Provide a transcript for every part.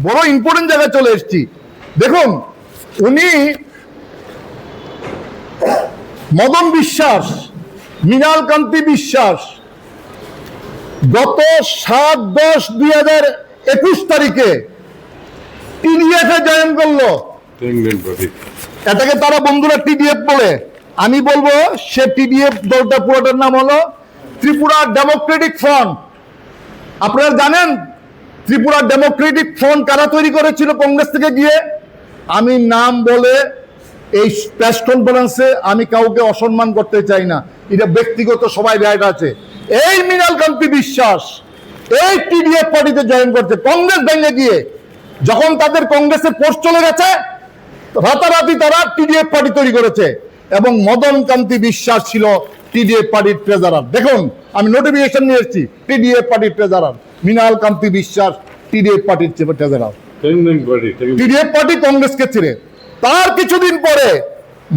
বড় ইম্পর্টেন্ট জায়গায় চলে এসেছি। দেখুন, উনি মদন বিশ্বাস, মৃণাল কান্তি বিশ্বাস গত 7/10/2021 তারিখে টিডিএফ এ জয়েন করলো। এটাকে তারা বন্ধুরা টিডিএফ বলে, আমি বলবো সে টিডিএফ দলটা পুরোটার নাম হলো ত্রিপুরা ডেমোক্রেটিক ফ্রন্ট। আপনারা জানেন ত্রিপুরা ডেমোক্রেটিক ফ্রন্ট কারা তৈরি করেছিল কংগ্রেস থেকে গিয়ে? আমি নাম বলে এই প্রেস কনফারেন্সে আমি কাউকে অসম্মান করতে চাই না, এটা ব্যক্তিগত সবাই রাইট আছে। এই মৃণাল কান্তি বিশ্বাস এই টিডিএফ পার্টিতে জয়েন করছে কংগ্রেস ভেঙে গিয়ে। যখন তাদের কংগ্রেসের পোস্ট চলে গেছে, রাতারাতি তারা টিডিএফ পার্টি তৈরি করেছে এবং মদন কান্তি বিশ্বাস ছিল টিডিএফ পার্টির ট্রেজারার। দেখুন, আমি নোটিফিকেশন নিয়ে এসেছি, টিডিএফ পার্টির ট্রেজারার মৃণাল কান্তি বিশ্বাস টিডিএফ পার্টির ট্রেজারার। টিডিএফ পার্টি কংগ্রেসকে ছেড়ে তার কিছুদিন পরে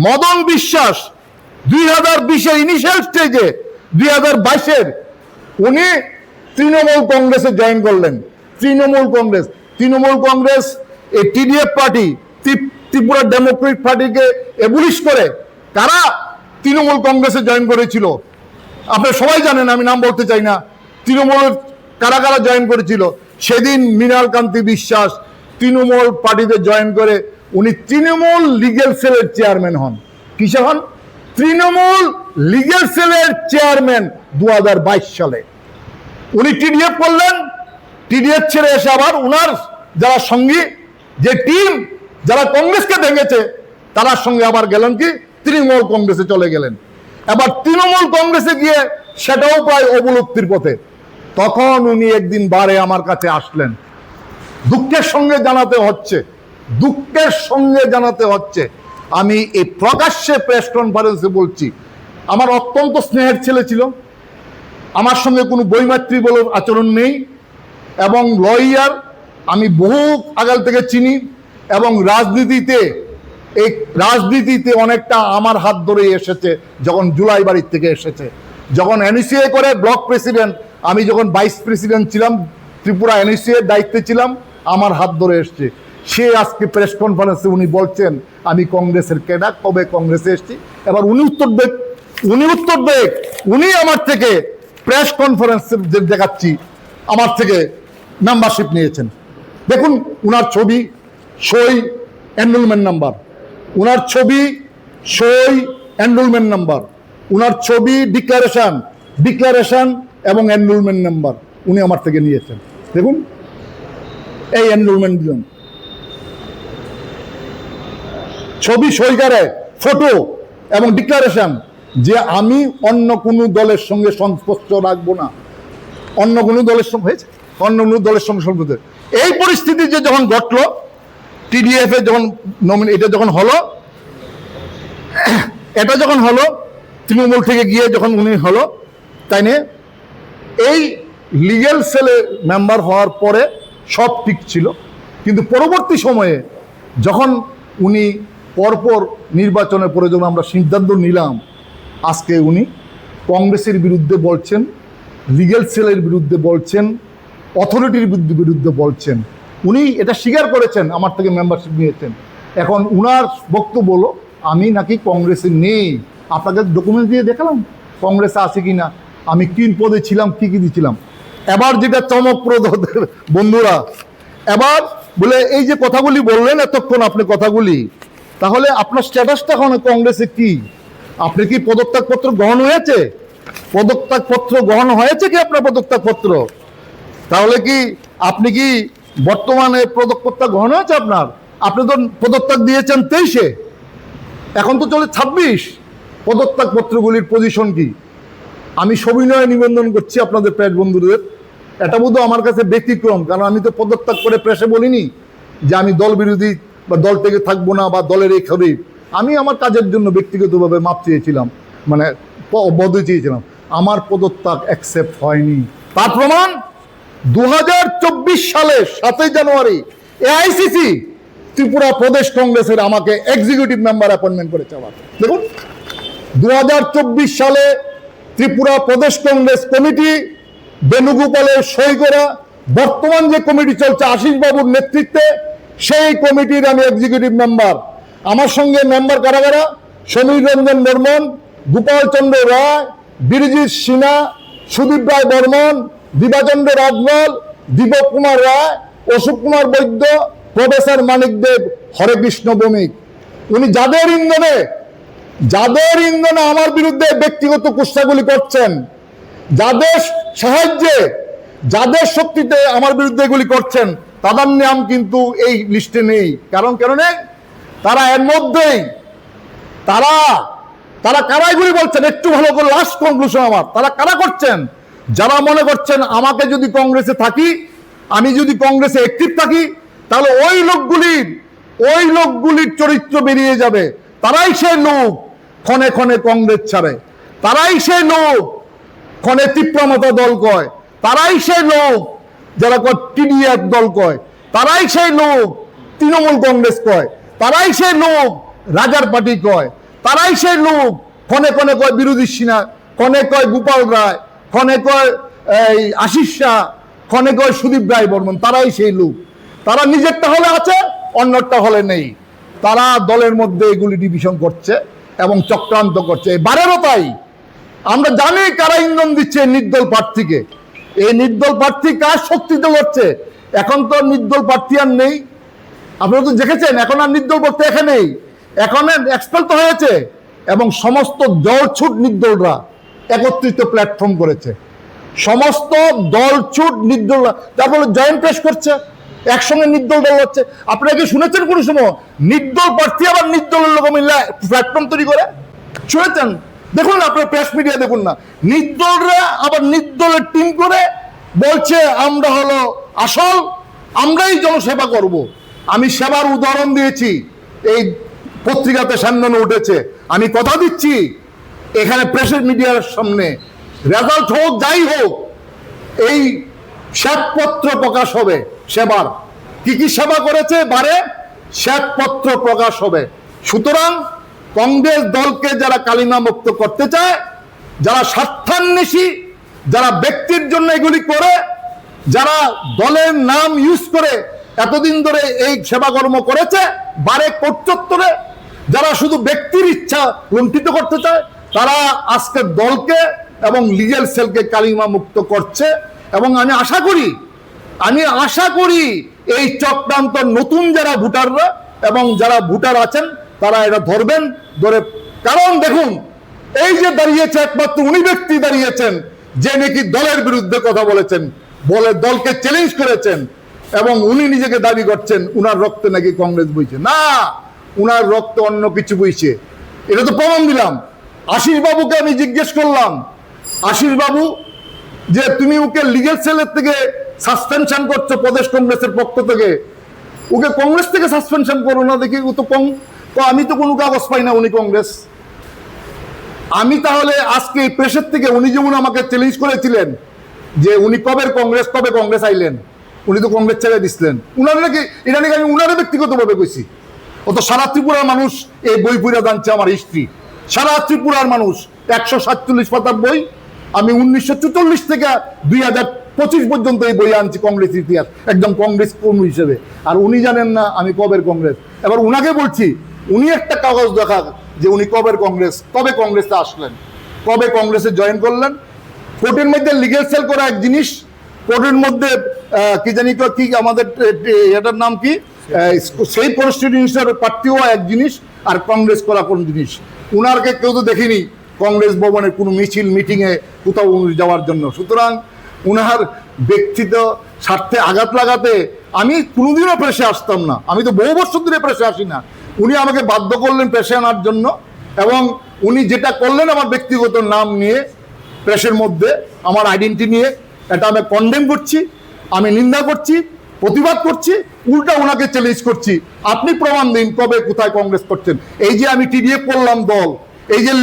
মদন বিশ্বাস 2020-এর ইনিশিয়াল স্টেজে 2022-এর উনি তৃণমূল কংগ্রেসে জয়েন করলেন। তৃণমূল কংগ্রেস এই টিডিএফ পার্টি ত্রিপুরা ডেমোক্রেটিক পার্টিকে এবলিশ করে তারা তৃণমূল কংগ্রেসে জয়েন করেছিল। আপনারা সবাই জানেন, আমি নাম বলতে চাই না। তৃণমূলের কারা কারা জয়েন করেছিল সেদিন মৃণাল কান্তি বিশ্বাস তৃণমূল পার্টিতে জয়েন করে উনি তৃণমূল লিগ্যাল সেলের চেয়ারম্যান হন। কিসে হন? তৃণমূল লিগ্যাল সেলের চেয়ারম্যান 2022 সালে উনি টিডিএফ করলেন। টিডিএফ ছেড়ে এসে আবার উনার যারা সঙ্গী, যে টিম যারা কংগ্রেসকে ভেঙেছে, তার সঙ্গে আবার গেলেন কি তৃণমূল কংগ্রেসে চলে গেলেন। এবার তৃণমূল কংগ্রেসে গিয়ে সেটাও প্রায় অবলুপ্তির পথে। তখন উনি একদিন বারে আমার কাছে আসলেন। দুঃখের সঙ্গে জানাতে হচ্ছে আমি এই প্রকাশ্যে প্রেস কনফারেন্সে বলছি, আমার অত্যন্ত স্নেহের ছেলে ছিল, আমার সঙ্গে কোনো বৈমাত্রী বলে আচরণ নেই এবং লয়ার আমি বহু আগাল থেকে চিনি এবং রাজনীতিতে অনেকটা আমার হাত ধরেই এসেছে। যখন জুলাই বাড়ির থেকে এসেছে, যখন এনইসিএ করে ব্লক প্রেসিডেন্ট, আমি যখন ভাইস প্রেসিডেন্ট ছিলাম, ত্রিপুরা এনইসিএর দায়িত্বে ছিলাম, আমার হাত ধরে এসছে। সে আজকে প্রেস কনফারেন্সে উনি বলছেন আমি কংগ্রেসের ক্যাডার, কবে কংগ্রেসে এসেছি। এবার উনি উত্তর দেখ উনি আমার থেকে প্রেস কনফারেন্সে দেখাচ্ছি আমার থেকে মেম্বারশিপ নিয়েছেন। দেখুন উনার ছবি, সই, এনরোলমেন্ট নাম্বার, উনার ছবি, সই, এনরোলমেন্ট নাম্বার, উনার ছবি, ডিক্লারেশন এবং এনরোলমেন্ট নাম্বার উনি আমার থেকে নিয়েছেন। দেখুন এই এনরোলমেন্ট দিলাম, ছবি, সই করে, ফটো এবং ডিক্লারেশন যে আমি অন্য কোনো দলের সঙ্গে সংস্পর্শ রাখবো না, অন্য কোনো দলের সঙ্গে হয়েছে, অন্য কোনো দলের সঙ্গে সম্পর্ক। এই পরিস্থিতি যে যখন ঘটলো, টিডিএফ এ যখন এটা যখন হলো তৃণমূল থেকে গিয়ে যখন উনি হলো, তাই নিয়ে এই লিগ্যাল সেলে মেম্বার হওয়ার পরে সব ঠিক ছিল। কিন্তু পরবর্তী সময়ে যখন উনি পরপর নির্বাচনের পরে যখন আমরা সিদ্ধান্ত নিলাম, আজকে উনি কংগ্রেসের বিরুদ্ধে বলছেন, লিগ্যাল সেলের বিরুদ্ধে বলছেন, অথরিটির বিরুদ্ধে বলছেন। উনি এটা স্বীকার করেছেন আমার থেকে মেম্বারশিপ নিয়েছেন। এখন উনার বক্তব্য হলো আমি নাকি কংগ্রেসে নেই। আপনাকে ডকুমেন্ট দিয়ে দেখালাম কংগ্রেসে আছে কি না, আমি কি পদে ছিলাম, কি দিয়েছিলাম। এবার যেটা চমকপ্রদ বন্ধুরা, এবার বলে এই যে কথাগুলি বললেন এতক্ষণ আপনি কথাগুলি, তাহলে আপনার স্ট্যাটাসটা এখন কংগ্রেসে কি? আপনি কি পদত্যাগপত্র গ্রহণ হয়েছে? পদত্যাগপত্র গ্রহণ হয়েছে কি আপনার পদত্যাগপত্র? তাহলে কি আপনি কি বর্তমানে পদত্যাগ গ্রহণ হয়েছে আপনার? আপনি তো পদত্যাগ দিয়েছেন 23-এ, এখন তো চলে 26। পদত্যাগপত্রগুলির পজিশন কি? আমি সবিনয়ে নিবেদন করছি আপনাদের প্রেস বন্ধুদের, এটা বোধ আমার কাছে ব্যতিক্রম, কারণ আমি তো পদত্যাগ করে প্রেসে বলিনি যে আমি দল বিরোধী বা দল থেকে থাকবো না বা দলের এই খরিফ। আমি আমার কাজের জন্য ব্যক্তিগতভাবে মাপ চেয়েছিলাম, মানে বদলে চেয়েছিলাম। আমার পদত্যাগ অ্যাকসেপ্ট হয়নি। তার প্রমাণ 2024 সালের 7 জানুয়ারি এআইসিসি ত্রিপুরা প্রদেশ কংগ্রেসের আমাকে এক্সিকিউটিভ মেম্বার অ্যাপয়েন্টমেন্ট করেছে। আবার দেখুন 2024 সালে ত্রিপুরা প্রদেশ কংগ্রেস কমিটি বেণুগোপালের সই করা বর্তমান যে কমিটি চলছে আশিস বাবুর নেতৃত্বে, সেই কমিটির আমি এক্সিকিউটিভ মেম্বার। আমার সঙ্গে মেম্বার কারা কারা? সমীর রঞ্জন বর্মন, গোপাল চন্দ্র রায়, বীরজিৎ সিনহা, সুদীপ রায় বর্মন, দিবাচন্দ্র রাজমল, দীপক কুমার রায়, অশোক কুমার বৈদ্য, প্রফেসর মানিক দেব, হরে কৃষ্ণ ভৌমিক। উনি যাদের ইন্ধনে আমার বিরুদ্ধে ব্যক্তিগত কুৎসাগুলি করছেন, যাদের সাহায্যে, যাদের শক্তিতে আমার বিরুদ্ধে এগুলি করছেন, তাদের নাম কিন্তু এই লিস্টে নেই। কারণ কেন নেই? তারা এর মধ্যেই তারা কারা এগুলি বলছেন? একটু ভালো করে লাস্ট কনক্লুশন আমার, তারা কারা করছেন? যারা মনে করছেন আমাকে যদি কংগ্রেসে থাকি, আমি যদি কংগ্রেসে অ্যাক্টিভ থাকি, তাহলে ওই লোকগুলির চরিত্র বেরিয়ে যাবে। তারাই সেই লোক ক্ষণে ক্ষণে কংগ্রেস ছাড়ে, তারাই সেই লোক ক্ষণে তীব্রমতা দল কয়, তারাই সেই লোক যারা কয় টিডিএফ দল কয়, তারাই সেই লোক তৃণমূল কংগ্রেস কয়, তারাই সেই লোক রাজার পার্টি কয়, তারাই সেই লোক ক্ষণে ক্ষণে কয় বিরোধী সিনহা, ক্ষণে কয় গোপাল রায়, ক্ষণে কয় আশিস শাহ, ক্ষণে কয় সুদীপ রায় বর্মন। তারাই সেই লোক। তারা নিজেরটা হলে আছে, অন্যটা হলে নেই। তারা দলের মধ্যে এগুলি ডিভিশন করছে এবং চক্রান্ত করছে। এবারেরও তাই। আমরা জানি কারা ইন্ধন দিচ্ছে নির্দল প্রার্থীকে। এই নির্দল প্রার্থী কার শক্তিতে লড়ছে? এখন তো নির্দল প্রার্থী আর নেই, আপনারা তো দেখেছেন। এখন আর নির্দল প্রার্থী এখানে নেই, এখন এক্সপেল তো হয়েছে এবং সমস্ত দলছুট নির্দলরা একত্রিত প্ল্যাটফর্ম করেছে। সমস্ত দলছুট নির্দলরা, যার ফলে জয়েন্ট প্রেস করছে, একসঙ্গে নির্দল দল হচ্ছে। আপনারা কি শুনেছেন কোনো সময় নির্দল প্রার্থী আবার নির্দলের লোক মিলে প্ল্যাটফর্ম তৈরি করে? শুনেছেন? দেখুন না, আপনার প্রেস মিডিয়া দেখুন না, নির্দলরা আবার নির্দলের টিম করে বলছে আমরা হলো আসল, আমরাই জনসেবা করব। আমি সেবার উদাহরণ দিয়েছি, এই পত্রিকাতে সামনে উঠেছে। আমি কথা দিচ্ছি এখানে প্রেসের মিডিয়ার সামনে, রেজাল্ট হোক যাই হোক, এই শ্বেতপত্র প্রকাশ হবে সেবার। কি কি সেবা করেছে বারে, শ্বেতপত্র প্রকাশ হবে। সুতরাং কংগ্রেস দলকে যারা কালিমা মুক্ত করতে চায়, যারা স্বার্থান্বেষী, যারা ব্যক্তির জন্য এগুলি করে, যারা দলের নাম ইউজ করে এতদিন ধরে এই সেবাকর্ম করেছে বারে কোর্ট চত্বরে, যারা শুধু ব্যক্তির ইচ্ছা লুণ্ঠিত করতে চায়, তারা আজকে দলকে এবং লিগ্যাল সেলকে কালিমা মুক্ত করছে। এবং আমি আশা করি এই চক্রান্ত নতুন যারা ভোটাররা এবং যারা ভোটার আছেন তারা এটা ধরবেন। কারণ দেখুন, এই যে দাঁড়িয়েছে একমাত্র উনি ব্যক্তি দাঁড়িয়েছেন যে নাকি দলের বিরুদ্ধে কথা বলেছেন, বলে দলকে চ্যালেঞ্জ করেছেন, এবং উনি নিজেকে দাবি করছেন উনার রক্তে নাকি কংগ্রেস বইছে। না, উনার রক্ত অন্য কিছু বইছে, এটা তো প্রমাণ দিলাম। আশিস বাবুকে আমি জিজ্ঞেস করলাম, আশিস বাবু যে তুমি ওকে লিগ্যাল সেলের থেকে সাসপেনশন করছো প্রদেশ কংগ্রেসের পক্ষ থেকে, ওকে কংগ্রেস থেকে সাসপেনশন করো না দেখি। ও তো আমি তো কোনো কাগজ পাই না উনি কংগ্রেস। আমি তাহলে আজকে প্রেসের থেকে, উনি যেমন আমাকে চ্যালেঞ্জ করেছিলেন যে উনি কবে কংগ্রেস আইলেন, উনি তো কংগ্রেস ছেড়ে দিচ্ছিলেন, উনার নাকি এটা নাকি আমি উনারে ব্যক্তিগতভাবে কইছি। ও তো সারা ত্রিপুরার মানুষ এই বই পড়ে জানছে আমার হিস্ট্রি। সারা ত্রিপুরার মানুষ 147 পাতার বই, আমি 1944 থেকে 2025 পর্যন্ত এই বই আনছি কংগ্রেস ইতিহাস, একদম কংগ্রেস কর্মী হিসেবে। আর উনি জানেন না আমি কবের কংগ্রেস। এবার উনাকে বলছি, উনি একটা কাগজ দেখা যে উনি কবের কংগ্রেস, কবে কংগ্রেসে আসলেন, কবে কংগ্রেসে জয়েন করলেন। কোর্টের মধ্যে লিগ্যাল সেল করা এক জিনিস, কোর্টের মধ্যে কি জানি কি আমাদের এটার নাম কি, সেই কনস্টিটিউশনের প্রার্থীও এক জিনিস, আর কংগ্রেস করা কোন জিনিস। উনারকে কেউ তো দেখিনি কংগ্রেস ভবনের কোনো মিছিল মিটিংয়ে কোথাও যাওয়ার জন্য। সুতরাং উনার ব্যক্তিগত স্বার্থে আঘাত লাগাতে আমি কোনোদিনও প্রেসে আসতাম না। আমি তো বহু বছর ধরে প্রেসে আসি না। উনি আমাকে বাধ্য করলেন প্রেসে আনার জন্য, এবং উনি যেটা করলেন আমার ব্যক্তিগত নাম নিয়ে প্রেসের মধ্যে, আমার আইডেন্টি নিয়ে, এটা আমি কন্ডেম করছি, আমি নিন্দা করছি, প্রতিবাদ করছি, উল্টা ওনাকে চ্যালেঞ্জ করছি। আপনি প্রমাণ দিন কবে কোথায় কংগ্রেস করছেন। এই যে আমি টিডিএফ করলাম দল, এই যে